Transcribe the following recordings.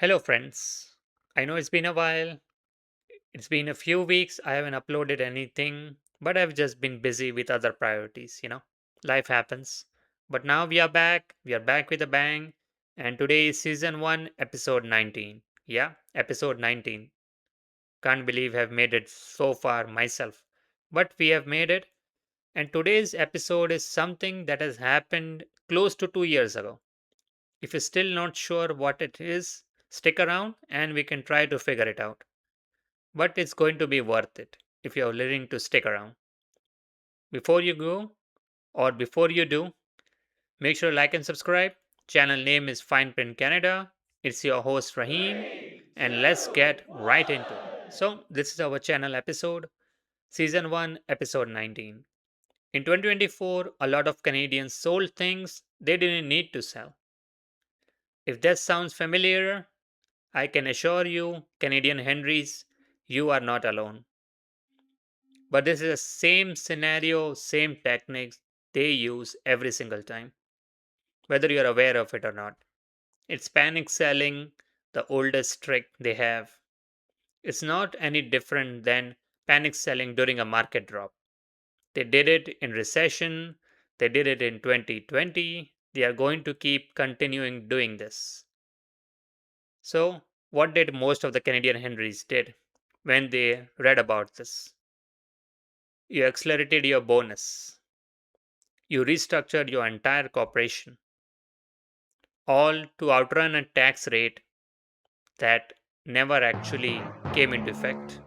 Hello, friends. I know it's been a while. It's been a few weeks. I haven't uploaded anything, but I've just been busy with other priorities. Life happens. But now we are back. We are back with a bang. And today is season 1, episode 19. Yeah, episode 19. Can't believe I've made it so far myself. But we have made it. And today's episode is something that has happened close to 2 years ago. If you're still not sure what it is, stick around and we can try to figure it out. But it's going to be worth it if you're willing to stick around. Before you go, or before you do, make sure to like and subscribe. Channel name is Fine Print Canada. It's your host Rahim, and let's get right into it. So, this is our channel episode, season 1, episode 19. In 2024, a lot of Canadians sold things they didn't need to sell. If that sounds familiar, I can assure you, Canadian Henrys, you are not alone. But this is the same scenario, same techniques they use every single time, whether you're aware of it or not. It's panic selling, the oldest trick they have. It's not any different than panic selling during a market drop. They did it in recession, they did it in 2020, they are going to keep continuing doing this. So, what did most of the Canadian Henrys did when they read about this? You accelerated your bonus. You restructured your entire corporation, all to outrun a tax rate that never actually came into effect.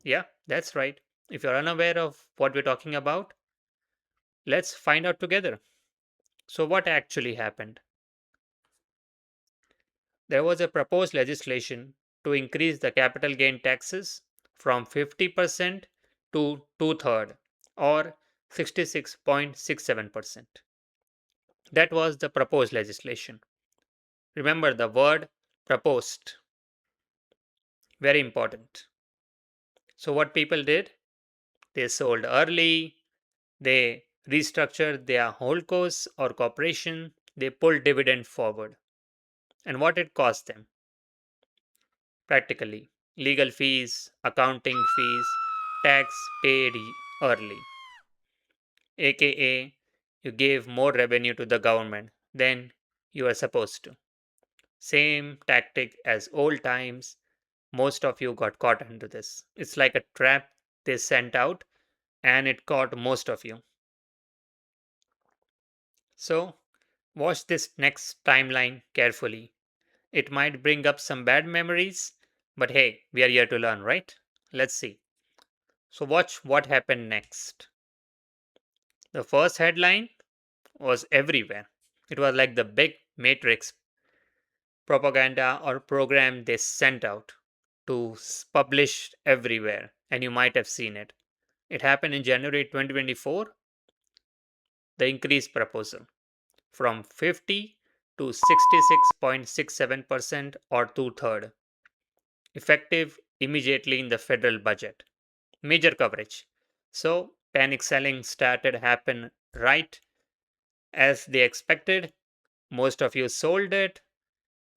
Yeah, that's right. If you're unaware of what we're talking about, let's find out together. So, what actually happened? There was a proposed legislation to increase the capital gain taxes from 50% to two-thirds or 66.67%. That was the proposed legislation. Remember the word proposed, very important. So, what people did? They sold early, they restructured their holdcos or corporation, they pulled dividend forward. And what it cost them? Practically, legal fees, accounting fees, tax paid early, aka you gave more revenue to the government than you are supposed to. Same tactic as old times. Most of you got caught into this. It's like a trap they sent out and it caught most of you. So, watch this next timeline carefully. It might bring up some bad memories, but hey, we are here to learn, right? Let's see. So, watch what happened next. The first headline was everywhere. It was like the big Matrix propaganda or program they sent out to publish everywhere, and you might have seen it. It happened in January 2024, the increase proposal from 50 to 66.67% or two-thirds, effective immediately in the federal budget. Major coverage. So panic selling started happen right as they expected. Most of you sold it,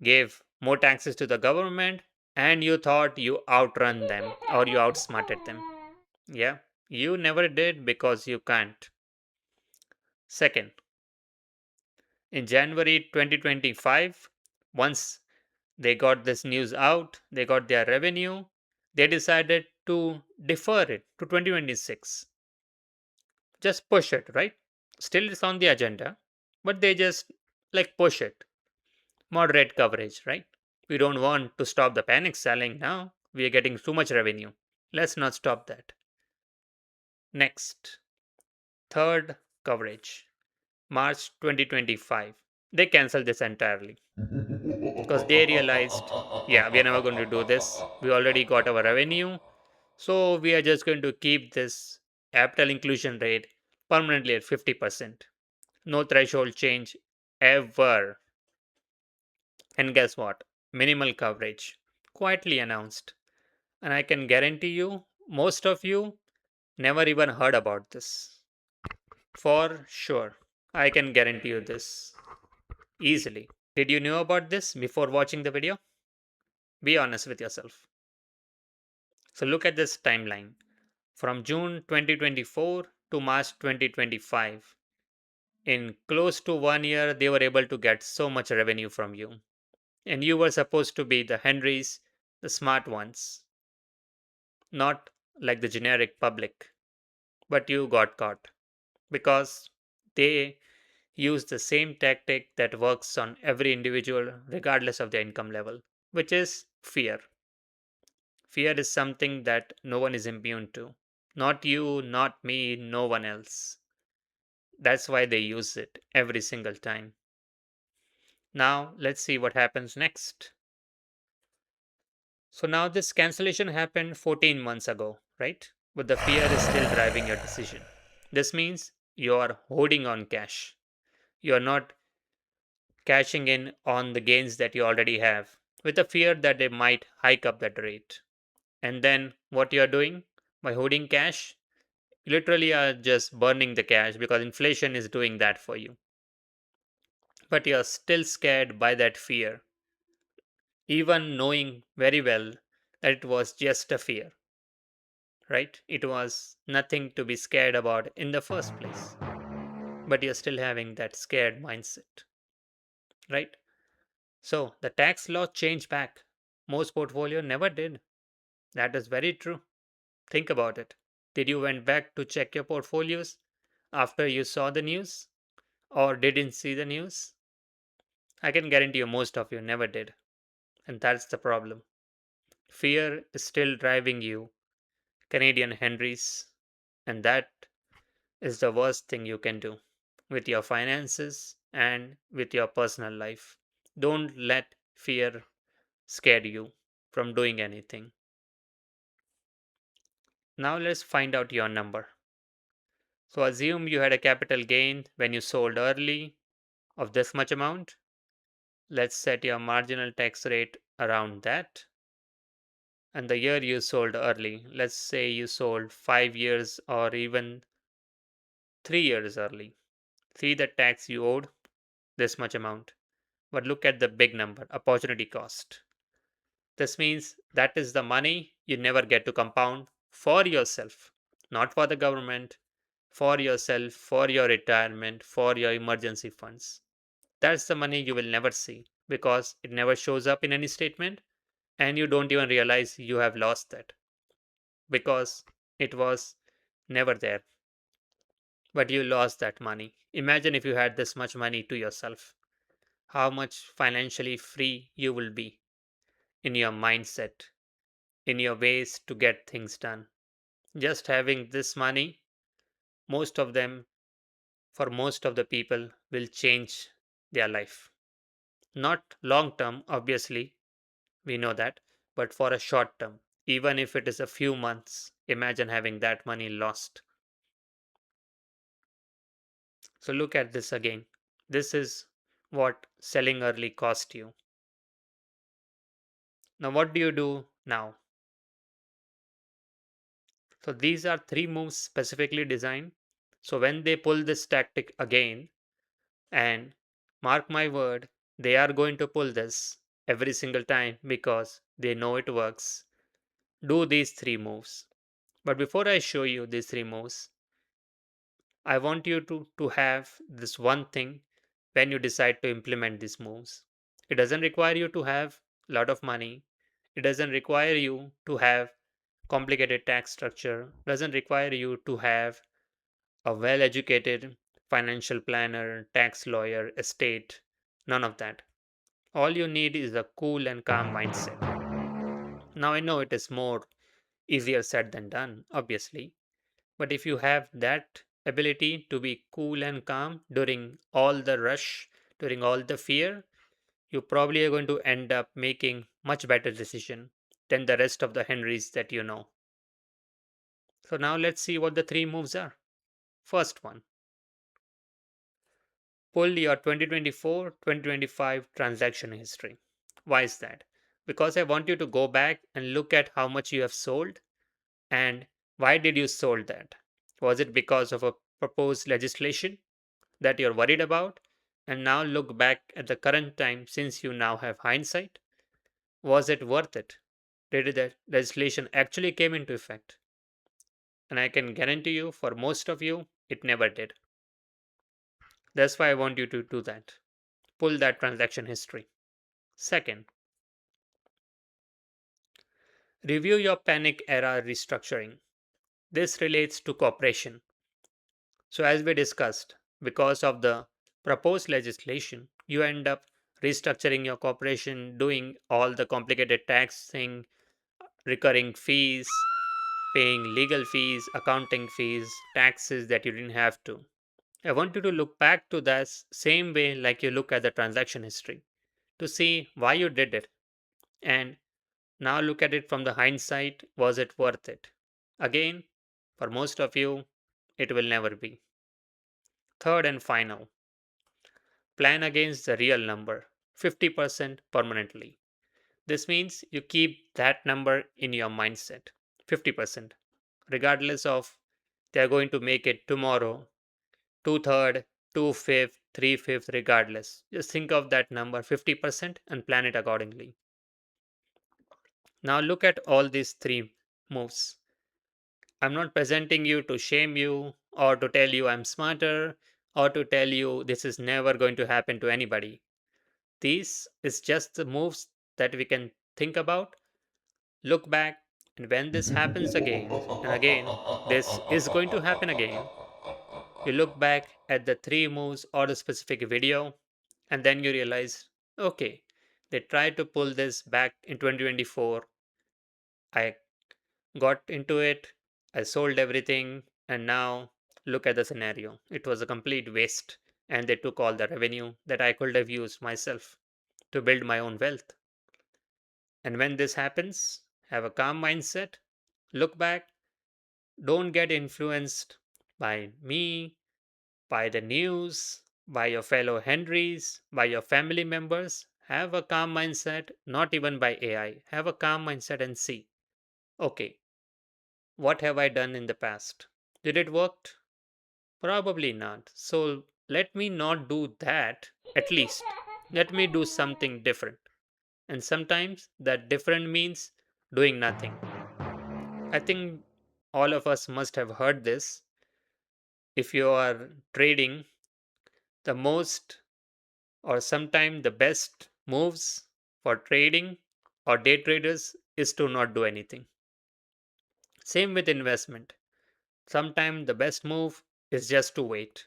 gave more taxes to the government, and you thought you outrun them or you outsmarted them. Yeah, you never did because you can't. Second, in January 2025, once they got this news out, they got their revenue, they decided to defer it to 2026. Just push it, right? Still it's on the agenda, but they just like push it. Moderate coverage, right? We don't want to stop the panic selling now. We are getting too much revenue. Let's not stop that. Next, third coverage, March 2025. They canceled this entirely because they realized, yeah, we are never going to do this. We already got our revenue. So we are just going to keep this capital inclusion rate permanently at 50%. No threshold change ever. And guess what? Minimal coverage. Quietly announced. And I can guarantee you, most of you never even heard about this. For sure. I can guarantee you this easily. Did you know about this before watching the video? Be honest with yourself. So look at this timeline. From June 2024 to March 2025, in close to 1 year, they were able to get so much revenue from you. And you were supposed to be the Henrys, the smart ones, not like the generic public. But you got caught because they use the same tactic that works on every individual, regardless of their income level, which is fear. Fear is something that no one is immune to. Not you, not me, no one else. That's why they use it every single time. Now, let's see what happens next. So, now this cancellation happened 14 months ago, right? But the fear is still driving your decision. This means you are holding on cash. You are not cashing in on the gains that you already have with the fear that they might hike up that rate. And then what you are doing by holding cash, you literally are just burning the cash because inflation is doing that for you. But you are still scared by that fear, even knowing very well that it was just a fear, right? It was nothing to be scared about in the first place. But you're still having that scared mindset, right? So the tax law changed back. Most portfolio never did. That is very true. Think about it. Did you went back to check your portfolios after you saw the news or didn't see the news? I can guarantee you most of you never did. And that's the problem. Fear is still driving you, Canadian Henrys, and that is the worst thing you can do with your finances and with your personal life. Don't let fear scare you from doing anything. Now let's find out your number. So assume you had a capital gain when you sold early of this much amount. Let's set your marginal tax rate around that. And the year you sold early, let's say you sold 5 years or even 3 years early. See the tax you owed this much amount. But look at the big number, opportunity cost. This means that is the money you never get to compound for yourself, not for the government, for yourself, for your retirement, for your emergency funds. That's the money you will never see because it never shows up in any statement and you don't even realize you have lost that because it was never there. But you lost that money. Imagine if you had this much money to yourself, how much financially free you will be in your mindset, in your ways to get things done. Just having this money, most of them, for most of the people, will change their life. Not long term, obviously, we know that, but for a short term, even if it is a few months, imagine having that money lost. So look at this again. This is what selling early cost you. Now, what do you do now? So these are three moves specifically designed. So when they pull this tactic again, and mark my word, they are going to pull this every single time because they know it works. Do these three moves. But before I show you these three moves, I want you to have this one thing when you decide to implement these moves. It doesn't require you to have a lot of money. It doesn't require you to have complicated tax structure. Doesn't require you to have a well educated financial planner, tax lawyer, estate. None of that. All you need is a cool and calm mindset. Now I know it is more easier said than done, obviously. But if you have that ability to be cool and calm during all the rush, during all the fear, you probably are going to end up making much better decision than the rest of the Henrys that you know. So now let's see what the three moves are. First one, pull your 2024-2025 transaction history. Why is that? Because I want you to go back and look at how much you have sold and why did you sold that? Was it because of a proposed legislation that you're worried about? And now look back at the current time since you now have hindsight. Was it worth it? Did the legislation actually came into effect? And I can guarantee you, for most of you, it never did. That's why I want you to do that. Pull that transaction history. Second, review your panic era restructuring. This relates to cooperation. So, as we discussed, because of the proposed legislation, you end up restructuring your corporation, doing all the complicated tax thing, recurring fees, paying legal fees, accounting fees, taxes that you didn't have to. I want you to look back to that same way like you look at the transaction history to see why you did it. And now look at it from the hindsight, was it worth it? Again, for most of you, it will never be. Third and final, plan against the real number, 50% permanently. This means you keep that number in your mindset, 50%, regardless of they are going to make it tomorrow, two third, two fifth, three fifth, regardless. Just think of that number, 50%, and plan it accordingly. Now look at all these three moves. I'm not presenting you to shame you or to tell you I'm smarter or to tell you this is never going to happen to anybody. These is just the moves that we can think about, look back, and when this happens again and again, this is going to happen again. You look back at the three moves or the specific video, and then you realize, okay, they tried to pull this back in 2024. I got into it, I sold everything, and now look at the scenario. It was a complete waste, and they took all the revenue that I could have used myself to build my own wealth. And when this happens, have a calm mindset, look back, don't get influenced by me, by the news, by your fellow Henrys, by your family members. Have a calm mindset, not even by AI. Have a calm mindset and see, okay, what have I done in the past? Did it work? Probably not. So let me not do that, at least. Let me do something different. And sometimes that different means doing nothing. I think all of us must have heard this. If you are trading, the most or sometimes the best moves for trading or day traders is to not do anything. Same with investment. Sometimes the best move is just to wait.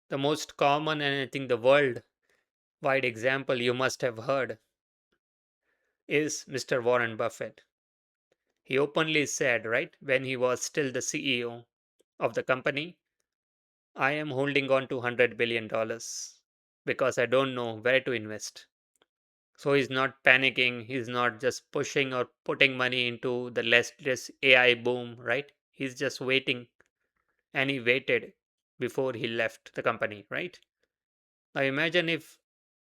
The most common and I think the world wide example you must have heard is Mr. Warren Buffett. He openly said, right, when he was still the CEO of the company, I am holding on to $100 billion because I don't know where to invest. So he's not panicking, he's not just pushing or putting money into the latest AI boom, right? He's just waiting, and he waited before he left the company, right? Now imagine if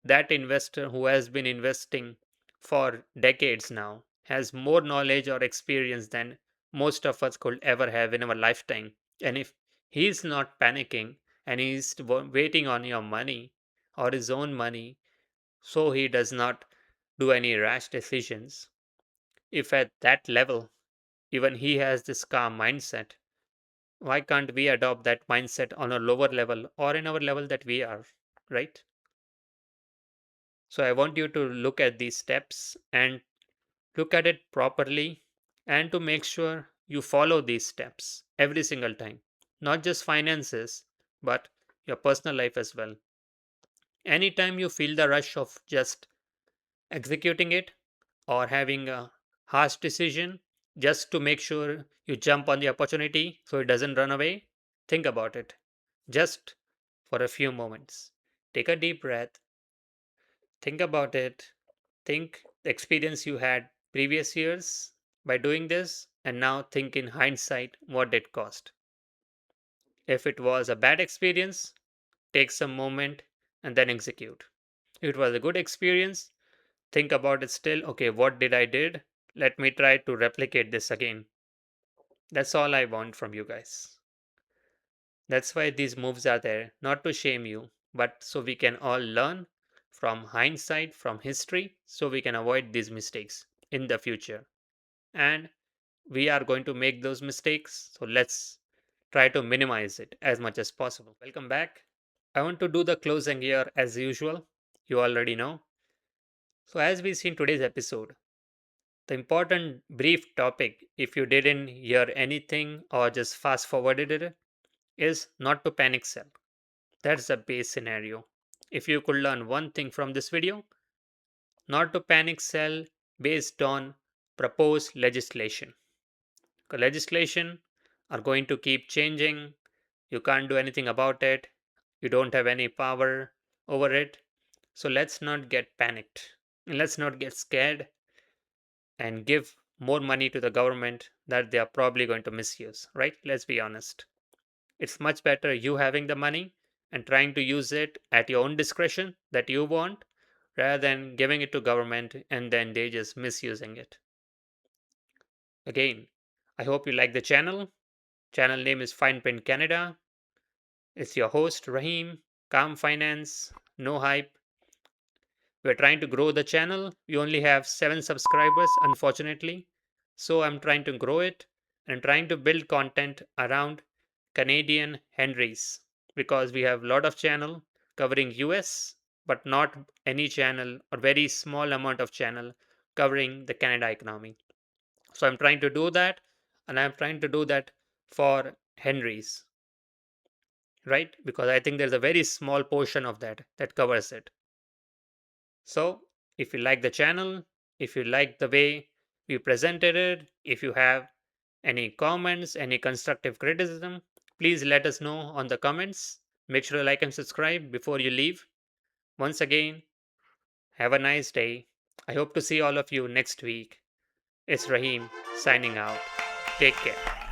that investor who has been investing for decades now has more knowledge or experience than most of us could ever have in our lifetime. And if he's not panicking and he's waiting on your money or his own money, so he does not do any rash decisions, if at that level even he has this calm mindset, why can't we adopt that mindset on a lower level or in our level that we are, right? So I want you to look at these steps and look at it properly and to make sure you follow these steps every single time. Not just finances, but your personal life as well. Anytime you feel the rush of just executing it or having a harsh decision just to make sure you jump on the opportunity so it doesn't run away, think about it just for a few moments. Take a deep breath, think about it, think the experience you had previous years by doing this, and now think in hindsight what it cost. If it was a bad experience, take some moment and then execute. If it was a good experience, think about it still. Okay, what did I did? Let me try to replicate this again. That's all I want from you guys. That's why these moves are there, not to shame you, but so we can all learn from hindsight, from history, so we can avoid these mistakes in the future. And we are going to make those mistakes, so let's try to minimize it as much as possible. Welcome back. I want to do the closing here as usual. You already know. So, as we see in today's episode, the important brief topic, if you didn't hear anything or just fast forwarded it, is not to panic sell. That's the base scenario. If you could learn one thing from this video, not to panic sell based on proposed legislation. Legislation are going to keep changing. You can't do anything about it. You don't have any power over it. So let's not get panicked. Let's not get scared and give more money to the government that they are probably going to misuse, right? Let's be honest. It's much better you having the money and trying to use it at your own discretion that you want rather than giving it to government and then they just misusing it. Again, I hope you like the channel. Channel name is Fine Print Canada. It's your host Rahim, Calm Finance, no hype. We're trying to grow the channel. We only have 7 subscribers, unfortunately. So I'm trying to grow it and trying to build content around Canadian Henrys because we have a lot of channel covering US, but not any channel or very small amount of channel covering the Canada economy. So I'm trying to do that, and I'm trying to do that for Henrys, right? Because I think there's a very small portion of that that covers it. So, if you like the channel, if you like the way we presented it, if you have any comments, any constructive criticism, please let us know on the comments. Make sure to like and subscribe before you leave. Once again, have a nice day. I hope to see all of you next week. It's Rahim signing out. Take care.